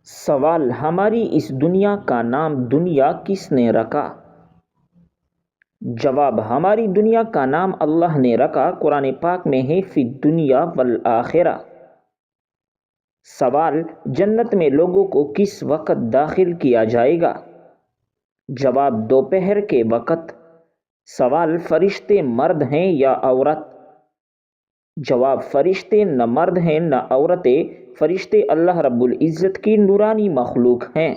سوال: ہماری اس دنیا کا نام دنیا کس نے رکھا؟ جواب: ہماری دنیا کا نام اللہ نے رکھا۔ قرآن پاک میں ہے فی الدنیا والآخرہ۔ سوال: جنت میں لوگوں کو کس وقت داخل کیا جائے گا؟ جواب: دوپہر کے وقت۔ سوال: فرشتے مرد ہیں یا عورت؟ جواب: فرشتے نہ مرد ہیں نہ عورتیں، فرشتے اللہ رب العزت کی نورانی مخلوق ہیں۔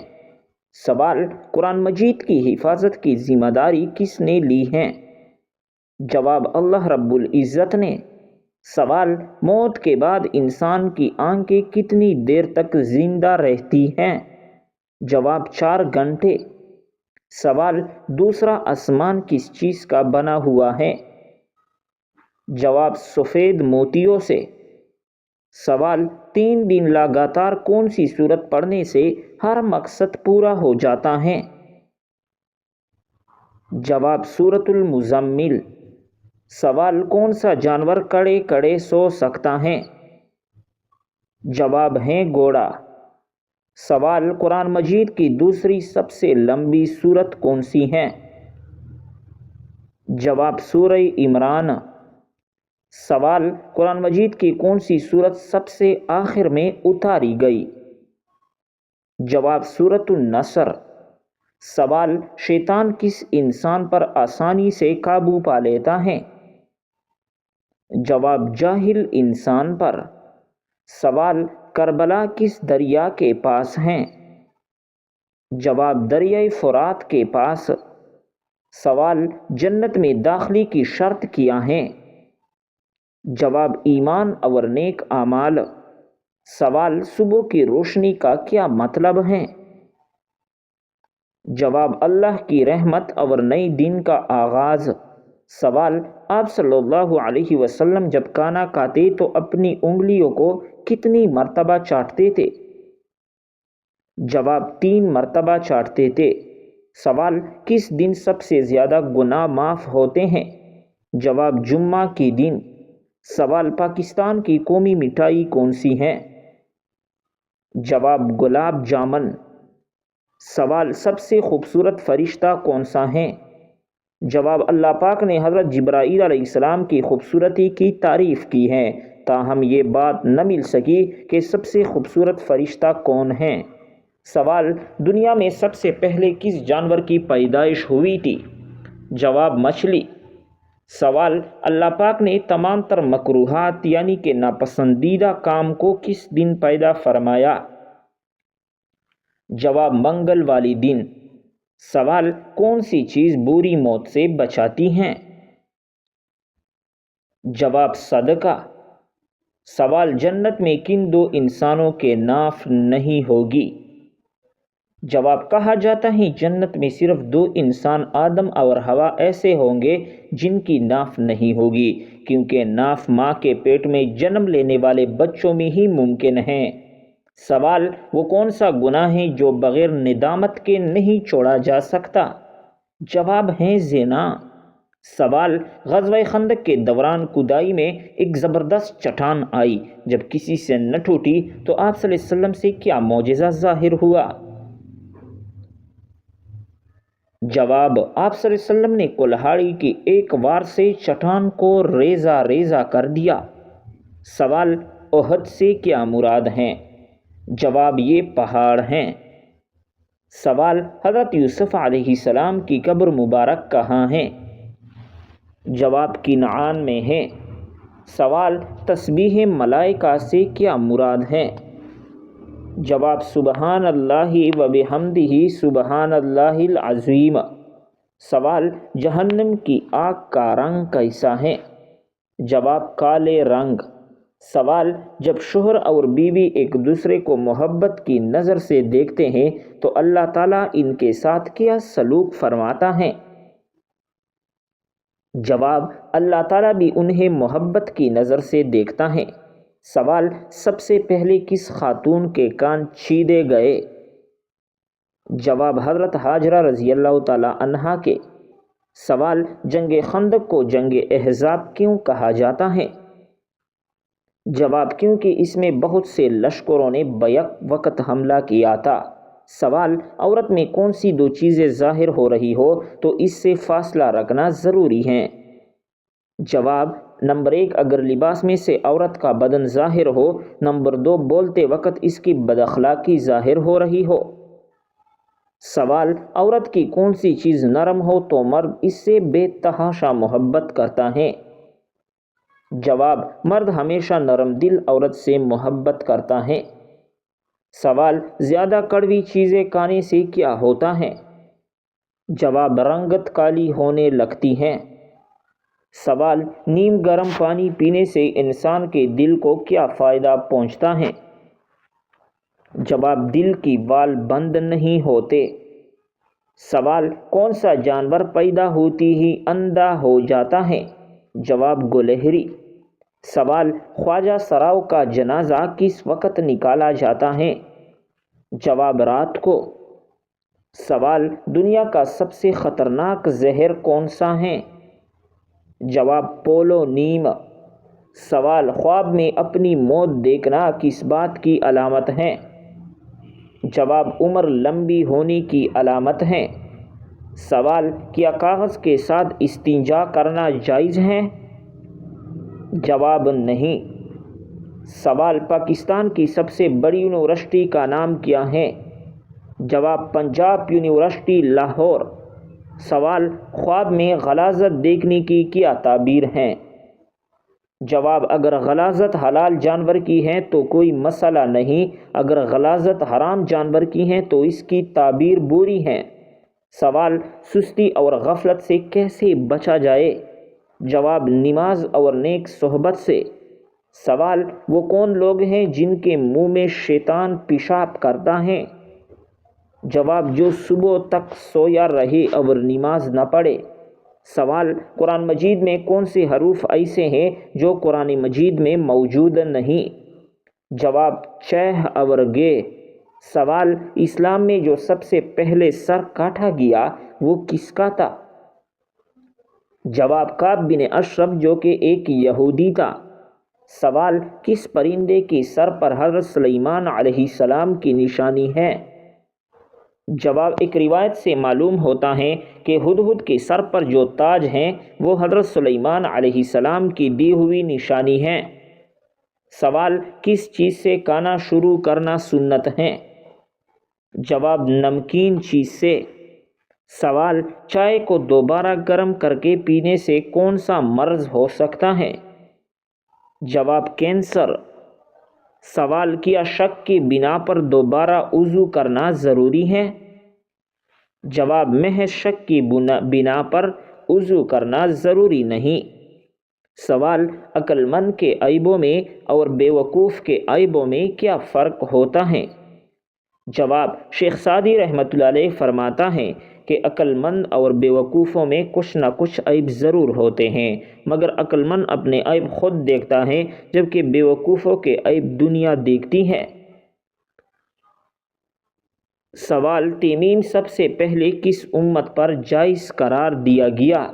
سوال: قرآن مجید کی حفاظت کی ذمہ داری کس نے لی ہے؟ جواب: اللہ رب العزت نے۔ سوال: موت کے بعد انسان کی آنکھیں کتنی دیر تک زندہ رہتی ہیں؟ جواب: 4 گھنٹے۔ سوال: دوسرا آسمان کس چیز کا بنا ہوا ہے؟ جواب: سفید موتیوں سے۔ سوال: 3 دن لگاتار کون سی سورت پڑھنے سے ہر مقصد پورا ہو جاتا ہے؟ جواب: سورۃ المزمل۔ سوال: کون سا جانور کھڑے کھڑے سو سکتا ہے؟ جواب ہے گھوڑا۔ سوال: قرآن مجید کی دوسری سب سے لمبی سورت کون سی ہے؟ جواب: سورہ عمران۔ سوال: قرآن مجید کی کون سی سورت سب سے آخر میں اتاری گئی؟ جواب: سورۃ النصر۔ سوال: شیطان کس انسان پر آسانی سے قابو پا لیتا ہے؟ جواب: جاہل انسان پر۔ سوال: کربلا کس دریا کے پاس ہے؟ جواب: دریائے فرات کے پاس۔ سوال: جنت میں داخلے کی شرط کیا ہے؟ جواب: ایمان اور نیک اعمال۔ سوال: صبح کی روشنی کا کیا مطلب ہے؟ جواب: اللہ کی رحمت اور نئے دن کا آغاز۔ سوال: آپ صلی اللہ علیہ وسلم جب کھانا کھاتے تو اپنی انگلیوں کو کتنی مرتبہ چاٹتے تھے؟ جواب: 3 مرتبہ چاٹتے تھے۔ سوال: کس دن سب سے زیادہ گناہ معاف ہوتے ہیں؟ جواب: جمعہ کے دن۔ سوال: پاکستان کی قومی مٹھائی کون سی ہے؟ جواب: گلاب جامن۔ سوال: سب سے خوبصورت فرشتہ کون سا ہے؟ جواب: اللہ پاک نے حضرت جبرائیل علیہ السلام کی خوبصورتی کی تعریف کی ہے، تاہم یہ بات نہ مل سکی کہ سب سے خوبصورت فرشتہ کون ہے۔ سوال: دنیا میں سب سے پہلے کس جانور کی پیدائش ہوئی تھی؟ جواب: مچھلی۔ سوال: اللہ پاک نے تمام تر مکروہات یعنی کہ ناپسندیدہ کام کو کس دن پیدا فرمایا؟ جواب: منگل والے دن۔ سوال: کون سی چیز بری موت سے بچاتی ہے؟ جواب: صدقہ۔ سوال: جنت میں کن 2 انسانوں کے ناف نہیں ہوگی؟ جواب: کہا جاتا ہے جنت میں صرف 2 انسان آدم اور حوا ایسے ہوں گے جن کی ناف نہیں ہوگی، کیونکہ ناف ماں کے پیٹ میں جنم لینے والے بچوں میں ہی ممکن ہے۔ سوال: وہ کون سا گناہ ہے جو بغیر ندامت کے نہیں چھوڑا جا سکتا؟ جواب ہے زنا۔ سوال: غزوہ خندق کے دوران کھدائی میں ایک زبردست چٹان آئی، جب کسی سے نہ ٹوٹی تو آپ صلی اللہ علیہ وسلم سے کیا معجزہ ظاہر ہوا؟ جواب: آپ صلی اللہ علیہ وسلم نے کلہاڑی کی ایک وار سے چٹان کو ریزہ ریزہ کر دیا۔ سوال: احد سے کیا مراد ہے؟ جواب: یہ پہاڑ ہیں۔ سوال: حضرت یوسف علیہ السلام کی قبر مبارک کہاں ہے؟ جواب: کنعان میں ہے۔ سوال: تسبیح ملائکہ سے کیا مراد ہے؟ جواب: سبحان اللہ و بحمدہ سبحان اللہ العظیم۔ سوال: جہنم کی آگ کا رنگ کیسا ہے؟ جواب: کالے رنگ۔ سوال: جب شوہر اور بیوی ایک دوسرے کو محبت کی نظر سے دیکھتے ہیں تو اللہ تعالیٰ ان کے ساتھ کیا سلوک فرماتا ہے؟ جواب: اللہ تعالیٰ بھی انہیں محبت کی نظر سے دیکھتا ہے۔ سوال: سب سے پہلے کس خاتون کے کان چھیدے گئے؟ جواب: حضرت ہاجرہ رضی اللہ تعالیٰ عنہا کے۔ سوال: جنگ خندق کو جنگ احزاب کیوں کہا جاتا ہے؟ جواب کیونکہ اس میں بہت سے لشکروں نے بیک وقت حملہ کیا تھا۔ سوال عورت میں کون سی دو چیزیں ظاہر ہو رہی ہو تو اس سے فاصلہ رکھنا ضروری ہے؟ جواب نمبر 1 اگر لباس میں سے عورت کا بدن ظاہر ہو، نمبر 2 بولتے وقت اس کی بد اخلاقی ظاہر ہو رہی ہو۔ سوال عورت کی کون سی چیز نرم ہو تو مرد اس سے بے تحاشا محبت کرتا ہے؟ جواب مرد ہمیشہ نرم دل عورت سے محبت کرتا ہے۔ سوال زیادہ کڑوی چیزیں کھانے سے کیا ہوتا ہے؟ جواب رنگت کالی ہونے لگتی ہے۔ سوال نیم گرم پانی پینے سے انسان کے دل کو کیا فائدہ پہنچتا ہے؟ جواب دل کی وال بند نہیں ہوتے۔ سوال کون سا جانور پیدا ہوتی ہی اندھا ہو جاتا ہے؟ جواب گلہری۔ سوال خواجہ سراؤ کا جنازہ کس وقت نکالا جاتا ہے؟ جواب رات کو۔ سوال دنیا کا سب سے خطرناک زہر کون سا ہے؟ جواب پولو نیم۔ سوال خواب میں اپنی موت دیکھنا کس بات کی علامت ہے؟ جواب عمر لمبی ہونے کی علامت ہے۔ سوال کیا کاغذ کے ساتھ استنجا کرنا جائز ہے؟ جواب نہیں۔ سوال پاکستان کی سب سے بڑی یونیورسٹی کا نام کیا ہے؟ جواب پنجاب یونیورسٹی لاہور۔ سوال خواب میں غلاظت دیکھنے کی کیا تعبیر ہے؟ جواب اگر غلاظت حلال جانور کی ہے تو کوئی مسئلہ نہیں، اگر غلاظت حرام جانور کی ہے تو اس کی تعبیر بری ہے۔ سوال سستی اور غفلت سے کیسے بچا جائے؟ جواب نماز اور نیک صحبت سے۔ سوال وہ کون لوگ ہیں جن کے منہ میں شیطان پیشاب کرتا ہے؟ جواب جو صبح تک سویا رہے اور نماز نہ پڑھے۔ سوال قرآن مجید میں کون سے حروف ایسے ہیں جو قرآن مجید میں موجود نہیں؟ جواب چھ اور گے۔ سوال اسلام میں جو سب سے پہلے سر کاٹا گیا وہ کس کا تھا؟ جواب کعب بن اشرف جو کہ ایک یہودی تھا۔ سوال کس پرندے کے سر پر حضرت سلیمان علیہ السلام کی نشانی ہے؟ جواب ایک روایت سے معلوم ہوتا ہے کہ ہدہد کے سر پر جو تاج ہیں وہ حضرت سلیمان علیہ السلام کی دی ہوئی نشانی ہے۔ سوال کس چیز سے کھانا شروع کرنا سنت ہے؟ جواب نمکین چیز سے۔ سوال چائے کو دوبارہ گرم کر کے پینے سے کون سا مرض ہو سکتا ہے؟ جواب کینسر۔ سوال کیا شک کی بنا پر دوبارہ وضو کرنا ضروری ہے؟ جواب محض شک کی بنا پر وضو کرنا ضروری نہیں۔ سوال عقل مند کے عیبوں میں اور بے وقوف کے عیبوں میں کیا فرق ہوتا ہے؟ جواب شیخ سعدی رحمۃ اللہ علیہ فرماتا ہے کہ عقل مند اور بے وقوفوں میں کچھ نہ کچھ عیب ضرور ہوتے ہیں، مگر عقل مند اپنے عیب خود دیکھتا ہے جبکہ بے وقوفوں کے عیب دنیا دیکھتی ہے۔ سوال تیمیم سب سے پہلے کس امت پر جائز قرار دیا گیا؟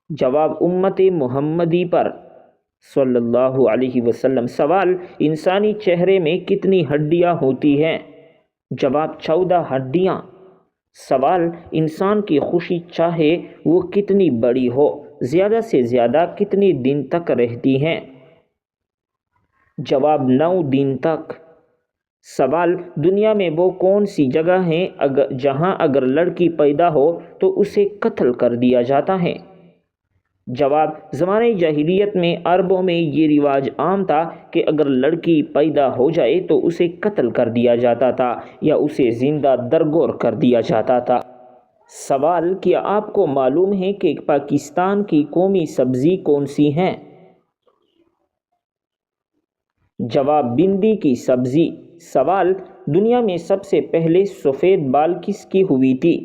جواب امت محمدی پر صلی اللہ علیہ وسلم۔ سوال انسانی چہرے میں کتنی ہڈیاں ہوتی ہیں؟ جواب 14 ہڈیاں۔ سوال انسان کی خوشی چاہے وہ کتنی بڑی ہو زیادہ سے زیادہ کتنے دن تک رہتی ہیں؟ جواب 9 دن تک۔ سوال دنیا میں وہ کون سی جگہ ہے جہاں اگر لڑکی پیدا ہو تو اسے قتل کر دیا جاتا ہے؟ جواب زمانۂ جاہلیت میں عربوں میں یہ رواج عام تھا کہ اگر لڑکی پیدا ہو جائے تو اسے قتل کر دیا جاتا تھا یا اسے زندہ درگور کر دیا جاتا تھا۔ سوال کیا آپ کو معلوم ہے کہ پاکستان کی قومی سبزی کون سی ہے؟ جواب بھنڈی کی سبزی۔ سوال دنیا میں سب سے پہلے سفید بال کس کی ہوئی تھی؟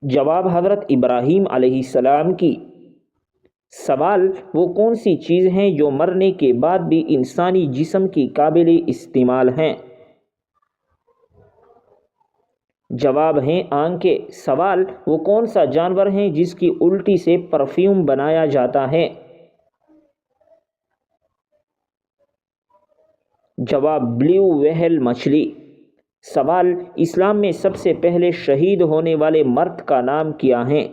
جواب حضرت ابراہیم علیہ السلام کی۔ سوال وہ کون سی چیز ہیں جو مرنے کے بعد بھی انسانی جسم کی قابل استعمال ہیں؟ جواب ہیں آنکھیں۔ سوال وہ کون سا جانور ہے جس کی الٹی سے پرفیوم بنایا جاتا ہے؟ جواب بلیو ویل مچھلی۔ سوال اسلام میں سب سے پہلے شہید ہونے والے مرد کا نام کیا ہے؟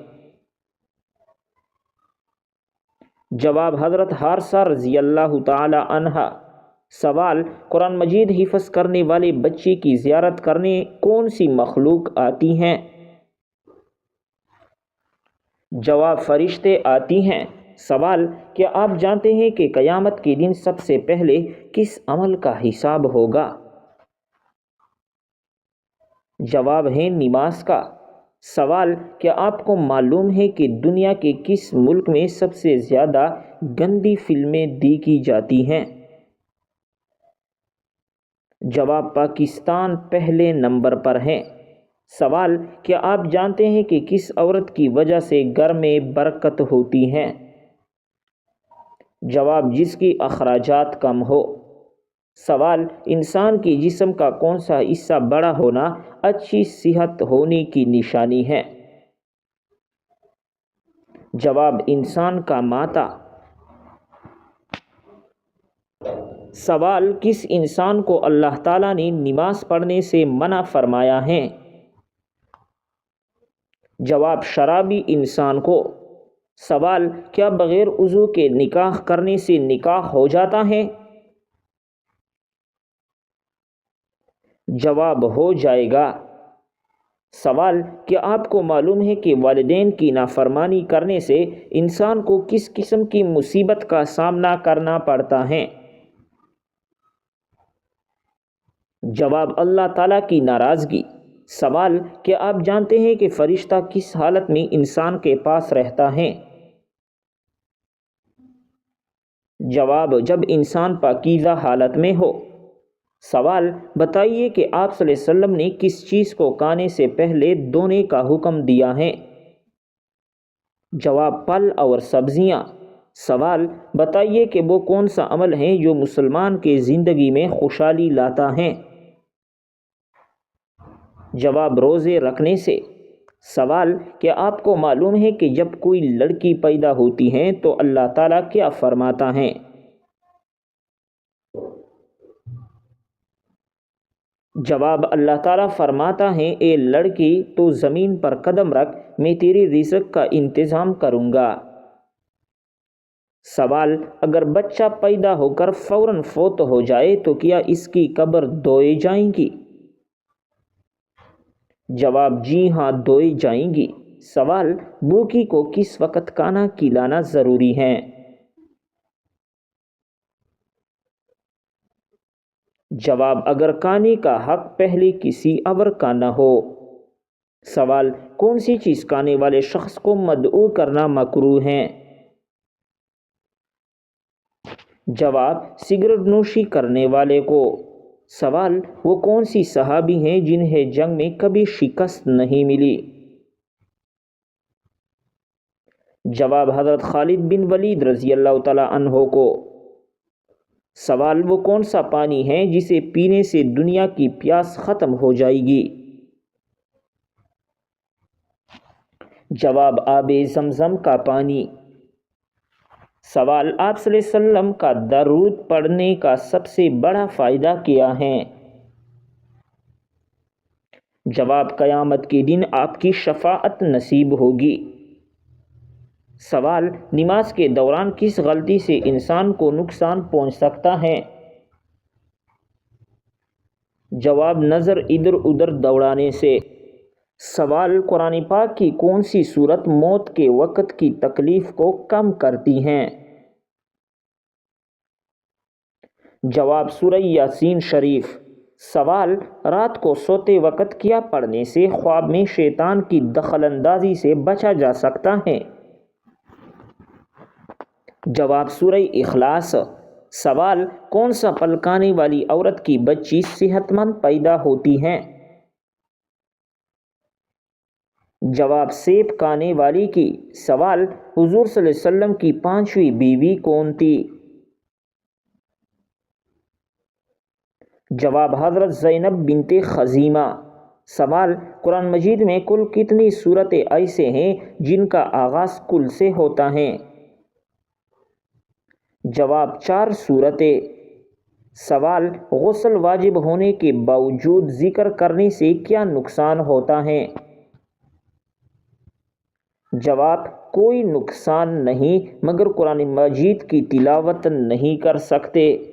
جواب حضرت حارثہ رضی اللہ تعالی عنہا۔ سوال قرآن مجید حفظ کرنے والے بچے کی زیارت کرنے کون سی مخلوق آتی ہیں؟ جواب فرشتے آتی ہیں۔ سوال کیا آپ جانتے ہیں کہ قیامت کے دن سب سے پہلے کس عمل کا حساب ہوگا؟ جواب ہے نماز کا۔ سوال کیا آپ کو معلوم ہے کہ دنیا کے کس ملک میں سب سے زیادہ گندی فلمیں دیکھی جاتی ہیں؟ جواب پاکستان پہلے نمبر پر ہے۔ سوال کیا آپ جانتے ہیں کہ کس عورت کی وجہ سے گھر میں برکت ہوتی ہے؟ جواب جس کی اخراجات کم ہو۔ سوال انسان کے جسم کا کون سا حصہ بڑا ہونا اچھی صحت ہونے کی نشانی ہے؟ جواب انسان کا ماتھا۔ سوال کس انسان کو اللہ تعالیٰ نے نماز پڑھنے سے منع فرمایا ہے؟ جواب شرابی انسان کو۔ سوال کیا بغیر وضو کے نکاح کرنے سے نکاح ہو جاتا ہے؟ جواب ہو جائے گا۔ سوال کیا آپ کو معلوم ہے کہ والدین کی نافرمانی کرنے سے انسان کو کس قسم کی مصیبت کا سامنا کرنا پڑتا ہے؟ جواب اللہ تعالیٰ کی ناراضگی۔ سوال کیا آپ جانتے ہیں کہ فرشتہ کس حالت میں انسان کے پاس رہتا ہے؟ جواب جب انسان پاکیزہ حالت میں ہو۔ سوال بتائیے کہ آپ صلی اللہ علیہ وسلم نے کس چیز کو کھانے سے پہلے دھونے کا حکم دیا ہے؟ جواب پھل اور سبزیاں۔ سوال بتائیے کہ وہ کون سا عمل ہے جو مسلمان کے زندگی میں خوشحالی لاتا ہے؟ جواب روزے رکھنے سے۔ سوال کیا آپ کو معلوم ہے کہ جب کوئی لڑکی پیدا ہوتی ہے تو اللہ تعالیٰ کیا فرماتا ہے؟ جواب اللہ تعالیٰ فرماتا ہے اے لڑکی تو زمین پر قدم رکھ، میں تیری رزق کا انتظام کروں گا۔ سوال اگر بچہ پیدا ہو کر فوراً فوت ہو جائے تو کیا اس کی قبر دھوئی جائیں گی؟ جواب جی ہاں دھوئی جائیں گی۔ سوال بھوکی کو کس وقت کھانا کھلانا ضروری ہے؟ جواب اگر کھانے کا حق پہلے کسی اور کا نہ ہو۔ سوال کون سی چیز کھانے والے شخص کو مدعو کرنا مکروہ ہے؟ جواب سگریٹ نوشی کرنے والے کو۔ سوال وہ کون سی صحابی ہیں جنہیں جنگ میں کبھی شکست نہیں ملی؟ جواب حضرت خالد بن ولید رضی اللہ تعالی عنہ کو۔ سوال وہ کون سا پانی ہے جسے پینے سے دنیا کی پیاس ختم ہو جائے گی؟ جواب آب زمزم کا پانی۔ سوال آپ صلی اللہ علیہ وسلم کا درود پڑھنے کا سب سے بڑا فائدہ کیا ہے؟ جواب قیامت کے دن آپ کی شفاعت نصیب ہوگی۔ سوال نماز کے دوران کس غلطی سے انسان کو نقصان پہنچ سکتا ہے؟ جواب نظر ادھر ادھر دوڑانے سے۔ سوال قرآن پاک کی کون سی سورت موت کے وقت کی تکلیف کو کم کرتی ہیں؟ جواب سورہ یاسین شریف۔ سوال رات کو سوتے وقت کیا پڑھنے سے خواب میں شیطان کی دخل اندازی سے بچا جا سکتا ہے؟ جواب سورہ اخلاص۔ سوال کون سا پھل کھانے والی عورت کی بچی صحت مند پیدا ہوتی ہے؟ جواب سیب کھانے والی کی۔ سوال حضور صلی اللہ علیہ وسلم کی پانچویں بیوی کون تھی؟ جواب حضرت زینب بنت خزیمہ۔ سوال قرآن مجید میں کل کتنی سورتیں ایسے ہیں جن کا آغاز کل سے ہوتا ہے؟ جواب 4 سورتیں۔ سوال: غسل واجب ہونے کے باوجود ذکر کرنے سے کیا نقصان ہوتا ہے؟ جواب: کوئی نقصان نہیں، مگر قرآن مجید کی تلاوت نہیں کر سکتے۔